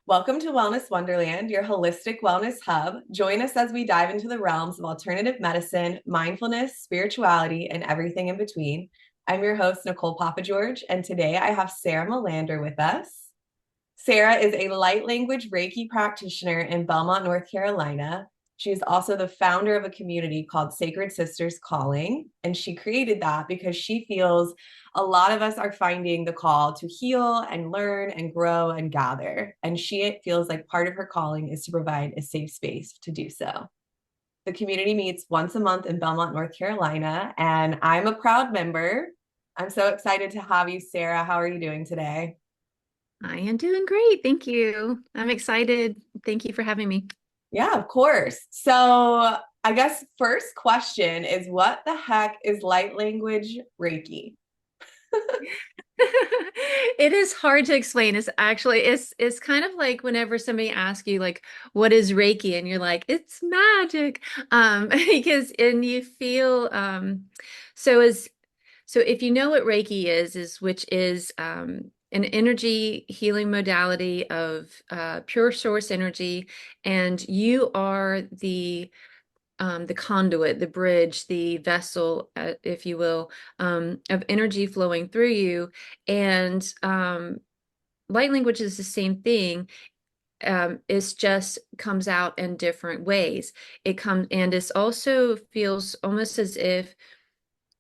Welcome to Wellness Wonderland, your holistic wellness hub. Join us as we dive into the realms of alternative medicine, mindfulness, spirituality, and everything in between. I'm your host, Nicole Papageorge, and today I have Sara Mellander with us. Sara is a light language Reiki practitioner in Belmont, North Carolina. She is also the founder of a community called Sacred Sisters Calling. And she created that because she feels a lot of us are finding the call to heal and learn and grow and gather. And she feels like part of her calling is to provide a safe space to do so. The community meets once a month in Belmont, North Carolina, and I'm a proud member. I'm so excited to have you, Sara. How are you doing today? I am doing great. Thank you. I'm excited. Thank you for having me. Yeah, of course. So, I guess first question is what the heck is light language Reiki? It is hard to explain. It's kind of like whenever somebody asks you like what is Reiki and you're like it's magic. Because and you feel so as so if you know what Reiki is which is an energy healing modality of pure source energy, and you are the conduit, the bridge, the vessel, if you will, of energy flowing through you. And light language is the same thing. It's just comes out in different ways. It comes and it also feels almost as if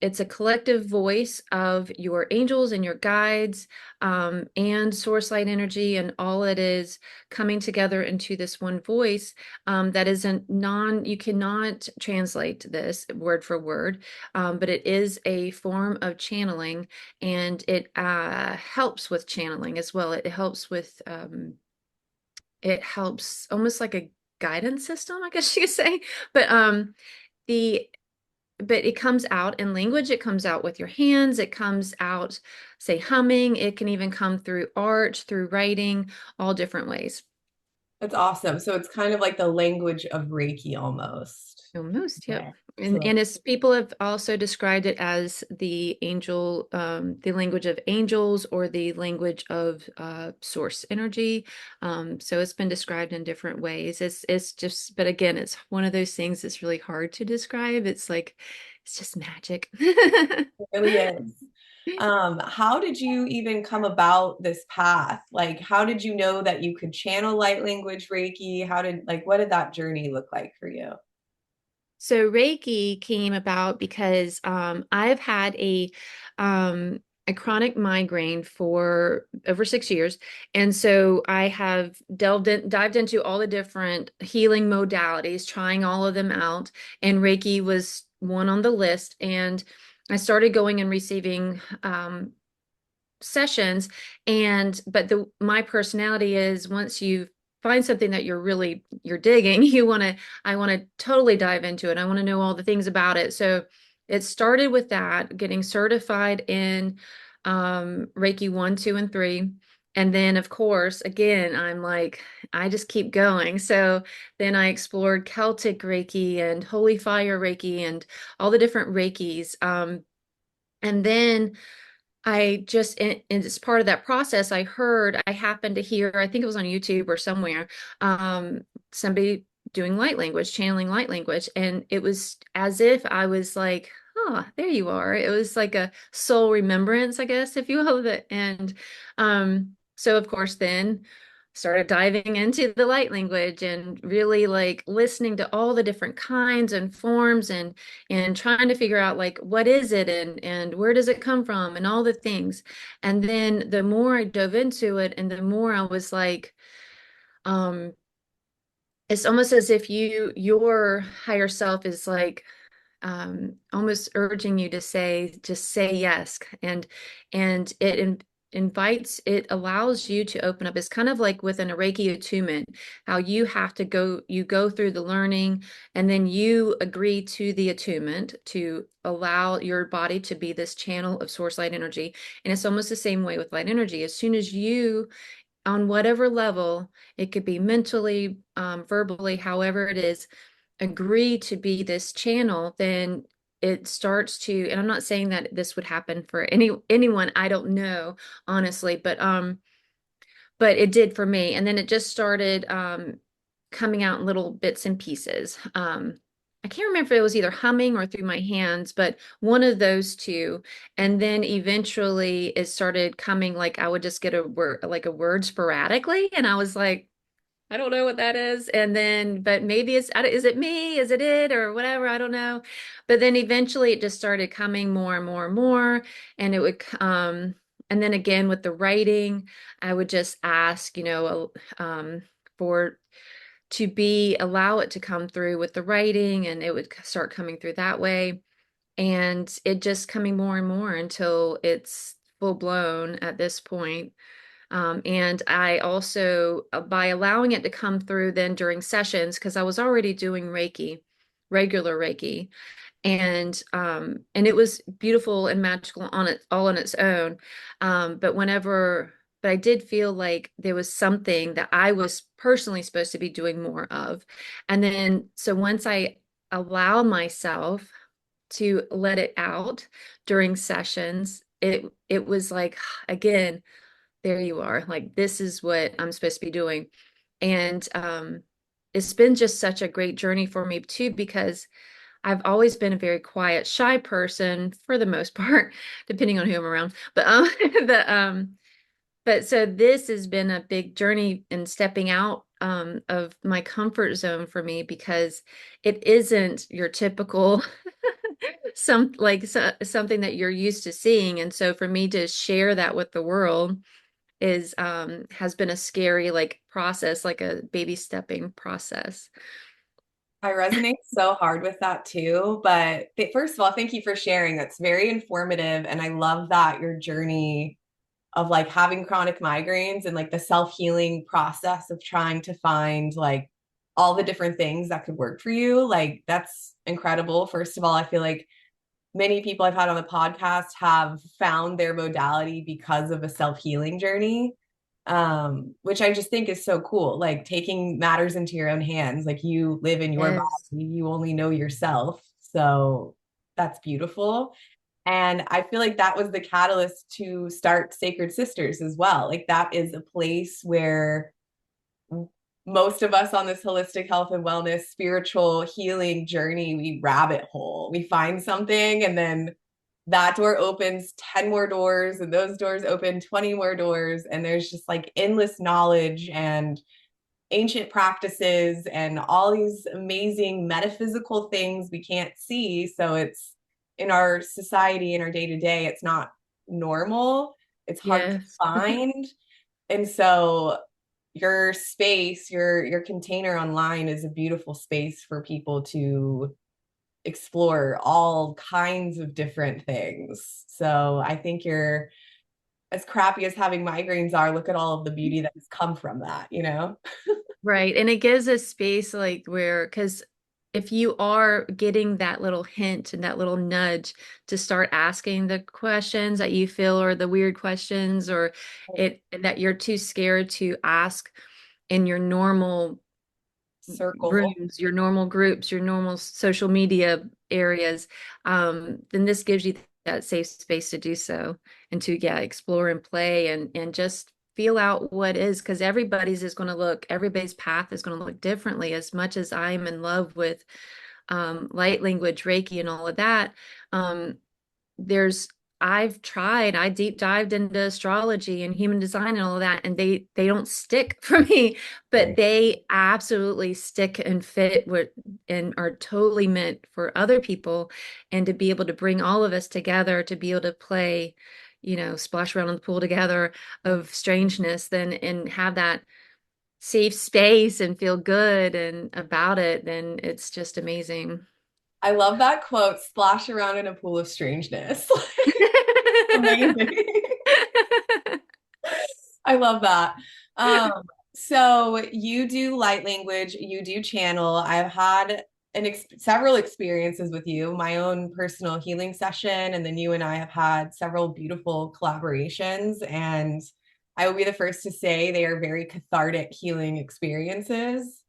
it's a collective voice of your angels and your guides, and source light energy, and all it is coming together into this one voice, that isn't you cannot translate this word for word, but it is a form of channeling, and it helps with channeling as well. It helps almost like a guidance system, I guess you could say. But the but it comes out in language. It comes out with your hands. It comes out, say, humming. It can even come through art, through writing, all different ways. That's awesome. So, it's kind of like the language of Reiki almost. Almost, yep. Okay. So, And it's people have also described it as the language of angels, or the language of source energy. So it's been described in different ways. It's just, but again, it's one of those things that's really hard to describe. It's like it's just magic. it really is. How did you even come about this path? Like, how did you know that you could channel light language Reiki? What did that journey look like for you? So Reiki came about because I've had a chronic migraine for over 6 years, and so I have dived into all the different healing modalities, trying all of them out, and Reiki was one on the list. And I started going and receiving sessions, and but the my personality is, once you find something that you're digging, I want to totally dive into it. I want to know all the things about it. So it started with that, getting certified in Reiki 1, 2, and 3. And then, of course, again, I'm like, I just keep going. So then I explored Celtic Reiki and Holy Fire Reiki and all the different Reikis. And then I just, and as part of that process, I happened to hear, I think it was on YouTube or somewhere, somebody doing light language, channeling light language. And it was as if I was like, oh, there you are. It was like a soul remembrance, I guess, if you will. And so, of course, then started diving into the light language and really like listening to all the different kinds and forms, and trying to figure out like what is it, and where does it come from, and all the things. And then the more I dove into it, and the more I was like, um it's almost as if your higher self is like almost urging you to just say yes. And invites, it allows you to open up. It's kind of like within a Reiki attunement, how you go through the learning, and then you agree to the attunement to allow your body to be this channel of source light energy. And it's almost the same way with light energy. As soon as you, on whatever level, it could be mentally, verbally, however it is, agree to be this channel, then it starts to, and I'm not saying that this would happen for anyone, I don't know, honestly, but it did for me. And then it just started coming out in little bits and pieces. I can't remember if it was either humming or through my hands, but one of those two. And then eventually it started coming like I would just get a word, like a word sporadically. And I was like, I don't know what that is. And then, but maybe is it me? Is it it or whatever? I don't know. But then eventually it just started coming more and more and more. And it would, and then again with the writing, I would just ask, for to be, allow it to come through with the writing and it would start coming through that way. And it just coming more and more until it's full blown at this point. And I also, by allowing it to come through then during sessions, because I was already doing Reiki, regular Reiki, and it was beautiful and magical on it all on its own. But I did feel like there was something that I was personally supposed to be doing more of. And then, so once I allowed myself to let it out during sessions, it was like, again, there you are. Like, this is what I'm supposed to be doing. And it's been just such a great journey for me too, because I've always been a very quiet, shy person for the most part, depending on who I'm around. But but so this has been a big journey in stepping out of my comfort zone for me, because it isn't your typical something that you're used to seeing. And so for me to share that with the world is has been a scary like process, like a baby stepping process. I resonate so hard with that too. But first of all, thank you for sharing. That's very informative. And I love that your journey of like having chronic migraines and like the self-healing process of trying to find like all the different things that could work for you. Like, that's incredible. First of all, I feel like many people I've had on the podcast have found their modality because of a self-healing journey, which I just think is so cool. Like, taking matters into your own hands, like, you live in your Yes. body, you only know yourself. So that's beautiful. And I feel like that was the catalyst to start Sacred Sisters as well. Like, that is a place where most of us on this holistic health and wellness, spiritual healing journey, we rabbit hole. We find something, and then that door opens 10 more doors, and those doors open 20 more doors. And there's just like endless knowledge and ancient practices and all these amazing metaphysical things we can't see. So it's in our society, in our day to day, it's not normal. It's hard to Yes. find. And so your space, your container online is a beautiful space for people to explore all kinds of different things. So I think you're, as crappy as having migraines are, look at all of the beauty that has come from that, you know? Right. And it gives a space like where, because if you are getting that little hint and that little nudge to start asking the questions that you feel or the weird questions, or it that you're too scared to ask in your normal Circle. rooms, your normal groups, your normal social media areas, then this gives you that safe space to do so and to, yeah, explore and play and just feel out what is, because everybody's path is going to look differently. As much as I'm in love with light language, Reiki, and all of that, um, there's I deep dived into astrology and human design and all of that, and they don't stick for me, but Right. they absolutely stick and fit with and are totally meant for other people. And to be able to bring all of us together, to be able to play, splash around in the pool together of strangeness, then and have that safe space and feel good and about it, then it's just amazing. I love that quote, splash around in a pool of strangeness. Amazing. I love that. Um, so you do light language, you do channel. I've had several experiences with you, my own personal healing session, and then you and I have had several beautiful collaborations. And I will be the first to say they are very cathartic healing experiences.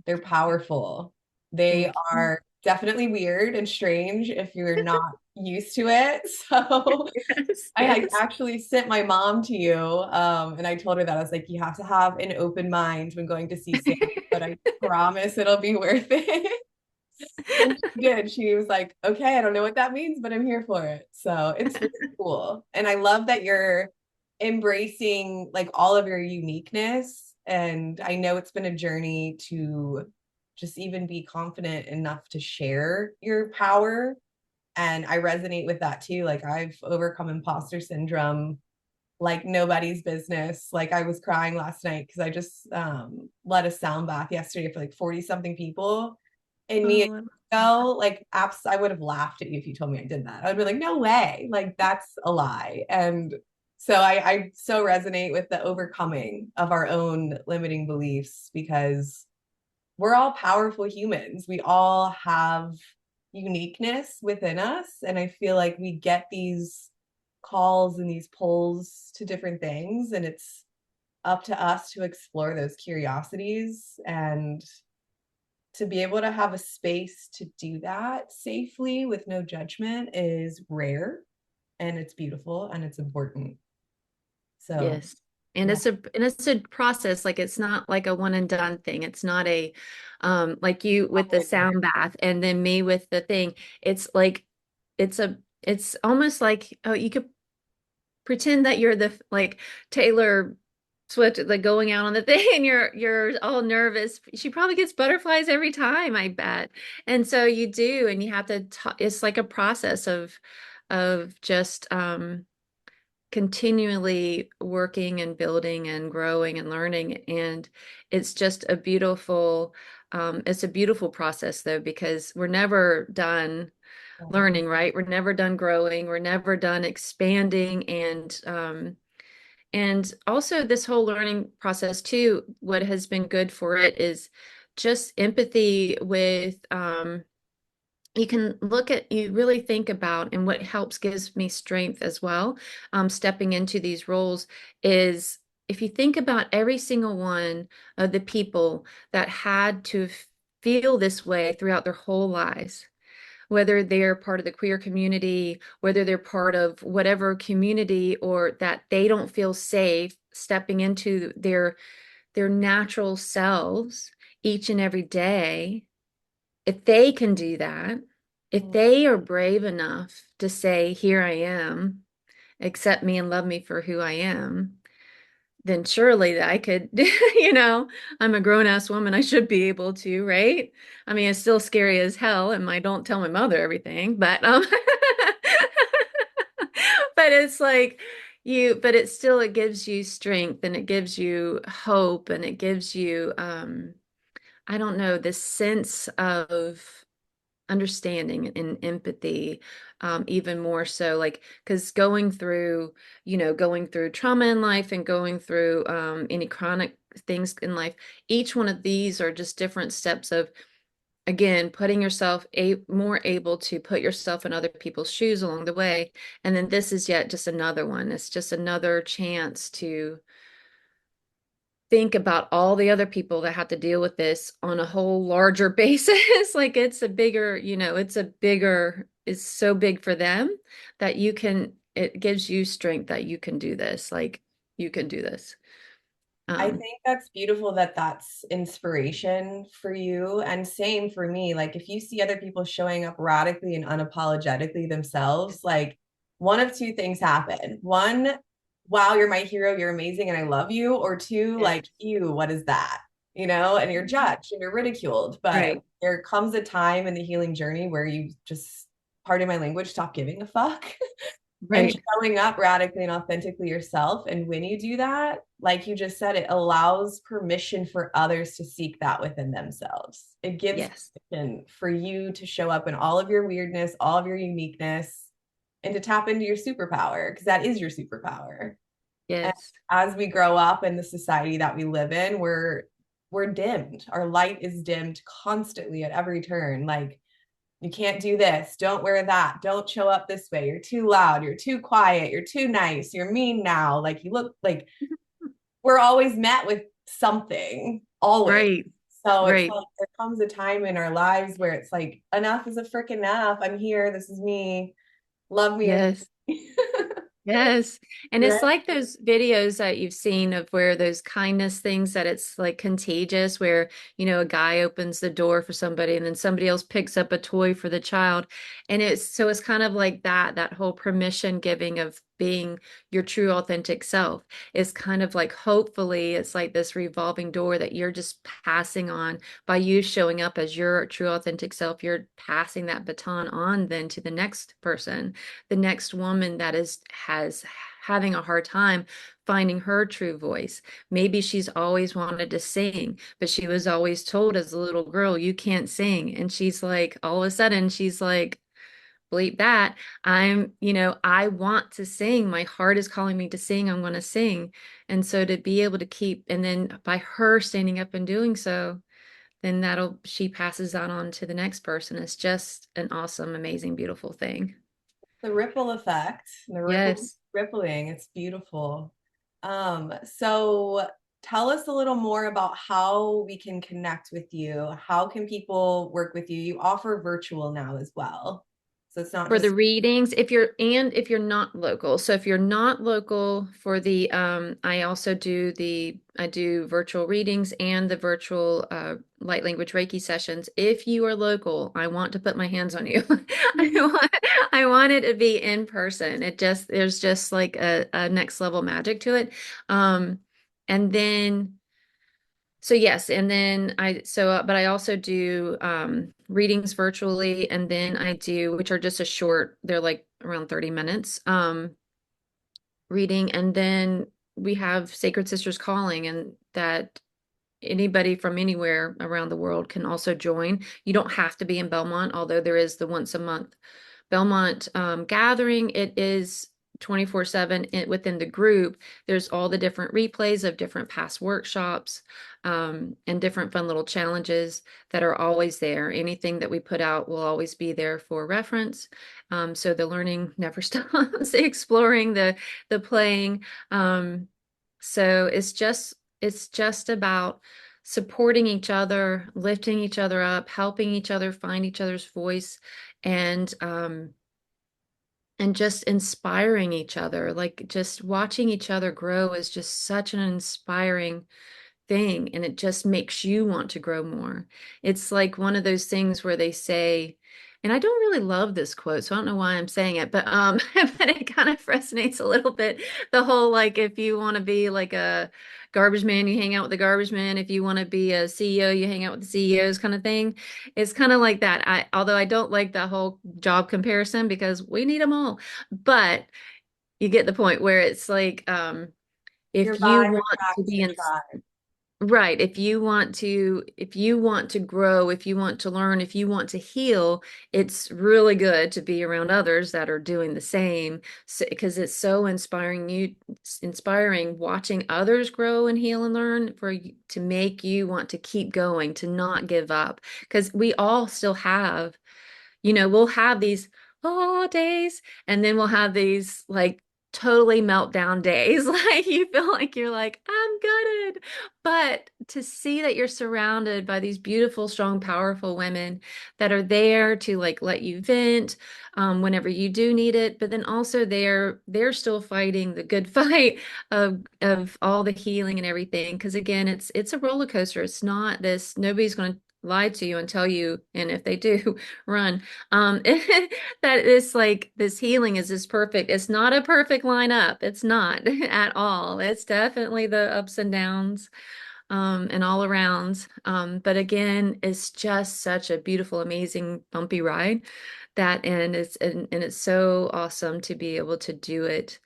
They're powerful. They Thank you. are definitely weird and strange if you're not used to it. So Yes, I had yes. actually sent my mom to you, and I told her that I was like, you have to have an open mind when going to see Sam, but I promise it'll be worth it. And she did. She was like, okay, I don't know what that means, but I'm here for it. So it's really cool. And I love that you're embracing like all of your uniqueness. And I know it's been a journey to just even be confident enough to share your power. And I resonate with that too. Like I've overcome imposter syndrome like nobody's business. Like I was crying last night because I just led a sound bath yesterday for like 40 something people. And me Oh, ago, like apps, I would have laughed at you if you told me I did that. I would be like, no way. Like that's a lie. And so I so resonate with the overcoming of our own limiting beliefs because we're all powerful humans. We all have uniqueness within us. And I feel like we get these calls and these pulls to different things. And it's up to us to explore those curiosities and to be able to have a space to do that safely with no judgment is rare and it's beautiful and it's important. So, yes. And yeah. it's a process. Like it's not like a one and done thing. It's not a like you with the sound bath and then me with the thing. It's like it's almost like oh you could pretend that you're the like Taylor Swift like going out on the thing and you're all nervous. She probably gets butterflies every time, I bet. And so you do and you have to it's like a process of just continually working and building and growing and learning. And it's just a beautiful, it's a beautiful process though, because we're never done learning, right? We're never done growing. We're never done expanding. And also this whole learning process too, what has been good for it is just empathy with, you can look at you really think about and what helps gives me strength as well stepping into these roles is if you think about every single one of the people that had to feel this way throughout their whole lives, whether they're part of the queer community, whether they're part of whatever community, or that they don't feel safe stepping into their natural selves each and every day, if they can do that, if they are brave enough to say, here I am, accept me and love me for who I am, then surely I could, I'm a grown ass woman. I should be able to, right? I mean, it's still scary as hell, and I don't tell my mother everything, but but it's like but it still it gives you strength and it gives you hope and it gives you I don't know, this sense of understanding and empathy, even more so, like, because going through trauma in life and going through any chronic things in life, each one of these are just different steps of, again, putting yourself more able to put yourself in other people's shoes along the way. And then this is yet just another one. It's just another chance to think about all the other people that have to deal with this on a whole larger basis. Like it's a bigger, it's so big for them that it gives you strength that you can do this. Like you can do this. I Um, think that's beautiful that that's inspiration for you. And same for me. Like, if you see other people showing up radically and unapologetically themselves, like, one of two things happen. One, wow, you're my hero, you're amazing, and I love you. Or two, yes. like, ew, what is that? And you're judged and you're ridiculed. But Right. there comes a time in the healing journey where you just, pardon my language, stop giving a fuck and Right. showing up radically and authentically yourself. And when you do that, like you just said, it allows permission for others to seek that within themselves. It gives Yes. permission for you to show up in all of your weirdness, all of your uniqueness, and to tap into your superpower, because that is your superpower. And Yes. as we grow up in the society that we live in, we're dimmed. Our light is dimmed constantly at every turn. Like, you can't do this, don't wear that, don't show up this way, you're too loud, you're too quiet, you're too nice, you're mean now, like you look like we're always met with something, always. Right. So it's Right. like there comes a time in our lives where it's like, enough is a freaking enough. I'm here. This is me. Love me as Yes. Yes. And right. it's like those videos that you've seen of where those kindness things that it's like contagious, where, a guy opens the door for somebody and then somebody else picks up a toy for the child. And it's kind of like that whole permission giving of being your true authentic self is kind of like, hopefully it's like this revolving door that you're just passing on by you showing up as your true authentic self. You're passing that baton on then to the next person, the next woman that has having a hard time finding her true voice. Maybe she's always wanted to sing, but she was always told as a little girl, you can't sing. And she's like, all of a sudden, she's like, bleep that. I want to sing. My heart is calling me to sing. I'm going to sing. And so to be able to keep, and then by her standing up and doing so, then she passes that on to the next person. It's just an awesome, amazing, beautiful thing. The ripple effect, Yes. rippling. It's beautiful. So tell us a little more about how we can connect with you. How can people work with you? You offer virtual now as well. So it's not For the just readings, if you're not local. So if you're not local for the I do virtual readings and the virtual light language Reiki sessions. If you are local, I want to put my hands on you. I want I want it to be in person. There's just like a next level magic to it. And then so yes, and then but I also do readings virtually, and then I do, which are just they're like around 30 minutes reading, and then we have Sacred Sisters Calling, and that anybody from anywhere around the world can also join. You don't have to be in Belmont, although there is the once a month Belmont gathering. It is 24/7 within the group. There's all the different replays of different past workshops, and different fun little challenges that are always there. Anything that we put out will always be there for reference. So the learning never stops, exploring the playing. So it's just about supporting each other, lifting each other up, helping each other find each other's voice, and just inspiring each other. Like, just watching each other grow is just such an inspiring thing, and it just makes you want to grow more. It's like one of those things where they say, and I don't really love this quote, so I don't know why I'm saying it, but but it kind of resonates a little bit. The whole, like, if you want to be like a garbage man, you hang out with the garbage man. If you want to be a CEO, you hang out with the CEOs, kind of thing. It's kind of like that. Although I don't like the whole job comparison, because we need them all, but you get the point where it's like, your if you vibe want to attracts be your in tribe. Right. If you want to grow, if you want to learn, if you want to heal, it's really good to be around others that are doing the same, because it's so inspiring watching others grow and heal and learn, to make you want to keep going, to not give up, because we all still have, we'll have these days, and then we'll have these like totally meltdown days. Like, you feel like you're like, I'm gutted. But to see that you're surrounded by these beautiful, strong, powerful women that are there to like let you vent whenever you do need it, but then also they're still fighting the good fight of all the healing and everything. Because again, it's a roller coaster. It's not this, nobody's going to lie to you and tell you, and if they do, run. That is like, this healing is this perfect. It's not a perfect lineup. It's not at all. It's definitely the ups and downs, and all around. But again, it's just such a beautiful, amazing, bumpy ride, and it's so awesome to be able to do it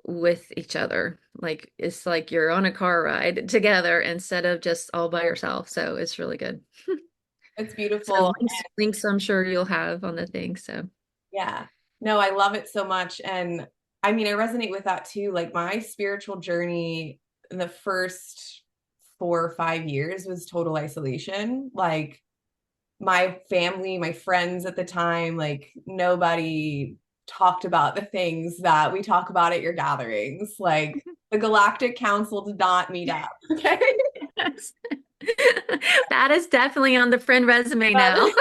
with each other. Like, it's like you're on a car ride together instead of just all by yourself. So it's really good. It's So beautiful. links I'm sure you'll have on the thing. So Yeah. No, I love it so much. And I mean, I resonate with that too. Like my spiritual journey in the first 4 or 5 years was total isolation. Like my family, my friends at the time, like nobody talked about the things that we talk about at your gatherings. Like the Galactic Council did not meet up. Okay. yes. That is definitely on the friend resume But now.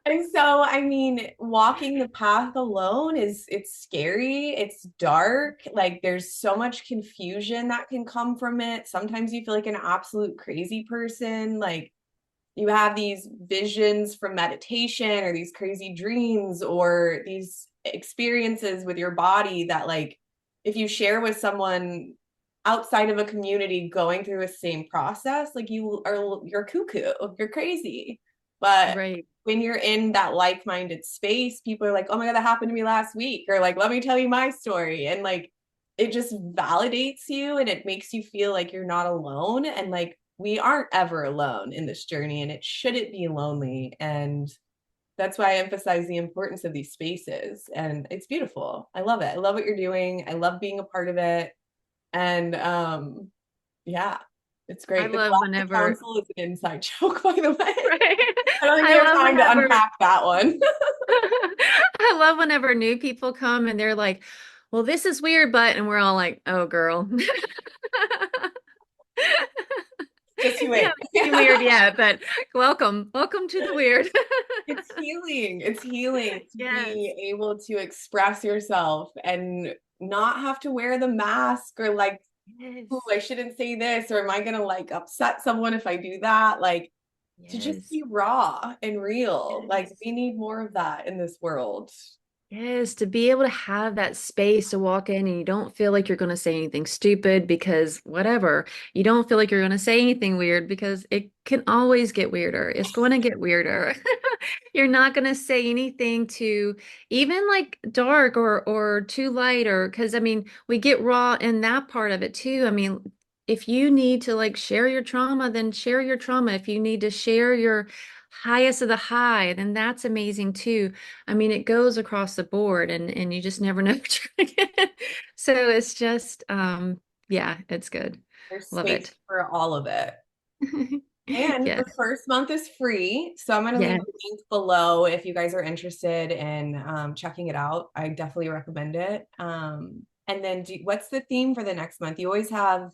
and so, I mean, walking the path alone it's scary, it's dark, like there's so much confusion that can come from it. Sometimes you feel like an absolute crazy person, like you have these visions from meditation or these crazy dreams or these experiences with your body that like if you share with someone outside of a community going through the same process, like you're cuckoo, you're crazy. But Right. when you're in that like-minded space, people are like, oh my God, that happened to me last week, or like, let me tell you my story. And like it just validates you and it makes you feel like you're not alone. And like we aren't ever alone in this journey and it shouldn't be lonely. And that's why I emphasize the importance of these spaces. And it's beautiful. I love it. I love what you're doing. I love being a part of it. And yeah, it's I great. The love Galactic whenever, Council is an inside joke, by the way. right? I don't think we I have love time to whenever, unpack that one. I love whenever new people come and they're like, well, this is weird, but, and we're all like, oh, girl. Just you We wait. haven't seen weird yet, but welcome. Welcome to the weird. It's healing. It's healing to Yes. be able to express yourself and not have to wear the mask or like, oh, Yes. I shouldn't say this, or am I gonna like upset someone if I do that? Like to just Yes. be raw and real. Like Yes. we need more of that in this world. Yes, to be able to have that space to walk in and you don't feel like you're going to say anything stupid because whatever. You don't feel like you're going to say anything weird because it can always get weirder. It's going to get weirder. You're not going to say anything too even like dark or too light or because I mean, we get raw in that part of it too. I mean, if you need to like share your trauma, then share your trauma. If you need to share your highest of the high, then that's amazing too. I mean, it goes across the board and you just never know what you're gonna get. So it's just yeah, it's good. There's Love space it. for all of it. And Yes. the first month is free. So I'm going to leave Yes. a link below if you guys are interested in checking it out. I definitely recommend it. And then what's the theme for the next month? You always have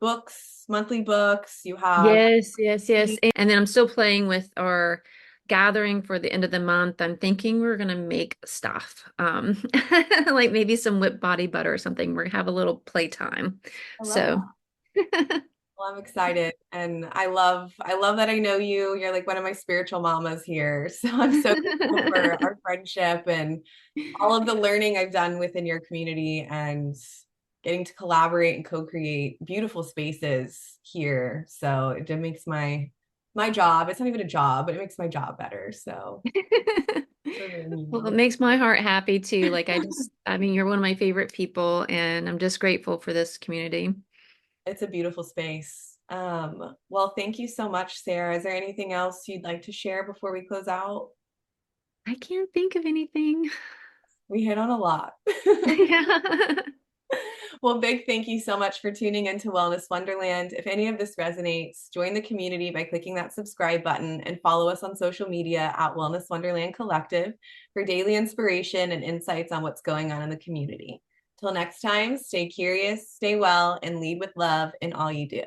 books, monthly books. You have, Yes, yes, yes. And then I'm still playing with our gathering for the end of the month. I'm thinking we're gonna make stuff. Like maybe some whipped body butter or something. We're gonna have a little playtime. I love So that. Well, I'm excited and I love that I know you. You're like one of my spiritual mamas here. So I'm so grateful for our friendship and all of the learning I've done within your community and getting to collaborate and co-create beautiful spaces here. So it makes my job, it's not even a job, but it makes my job better. So I really Well, it mean makes my heart happy too. Like I mean, you're one of my favorite people, and I'm just grateful for this community. it's a beautiful space. Well, thank you so much, Sarah. Is there anything else you'd like to share before we close out? I can't think of anything. We hit on a lot. Yeah. Well, big thank you so much for tuning into Wellness Wonderland. If any of this resonates, join the community by clicking that subscribe button and follow us on social media at Wellness Wonderland Collective for daily inspiration and insights on what's going on in the community. Till next time, stay curious, stay well, and lead with love in all you do.